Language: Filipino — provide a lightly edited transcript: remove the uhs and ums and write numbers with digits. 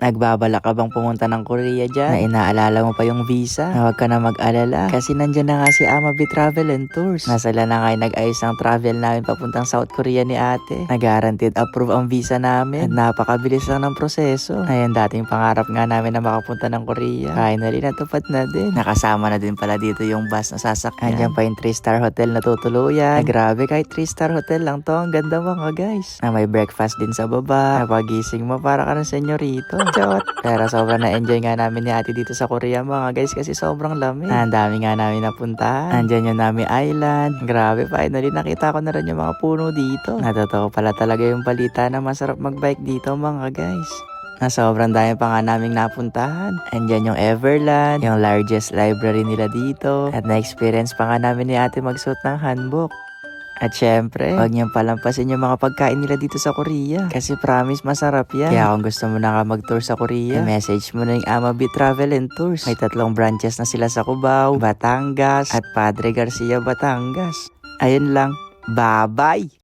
Nagbabala ka bang pumunta ng Korea dyan? Na inaalala mo pa yung visa? Na huwag ka na mag-alala. Kasi nandyan na nga si Amabi Travel and Tours. Nasala na nga yung nag-ayos ng travel namin papuntang South Korea ni ate. Nag-guaranteed approve ang visa namin. At napakabilis lang ng proseso. Ayan, dating pangarap nga namin na makapunta ng Korea. Finally, natupad na din. Nakasama na din pala dito yung bus na sasakyan. Andyan pa yung 3-star hotel na tutuluyan. Grabe, kahit 3-star hotel lang to. Ang ganda mga guys. Na may breakfast din sa baba. Napagising mo para ka ng senyorito. Chot. Pero sobrang na-enjoy nga namin ni ate dito sa Korea mga guys kasi sobrang lamig. Ang dami nga namin napuntahan. Andyan yung Nami Island. Grabe, finally nakita ko na rin yung mga puno dito. Natotoo pala talaga yung balita na masarap magbike dito mga guys. Na sobrang dami pa nga naming napuntahan. Andyan yung Everland, yung largest library nila dito. At na-experience pa nga namin ni ate magsuot ng hanbok. At syempre, huwag niyang palampasin yung mga pagkain nila dito sa Korea. Kasi promise masarap yan. Kaya kung gusto mo na ka mag-tour sa Korea, message mo na yung Amabi Travel and Tours. May 3 branches na sila sa Cubao, Batangas, at Padre Garcia, Batangas. Ayun lang. Bye-bye!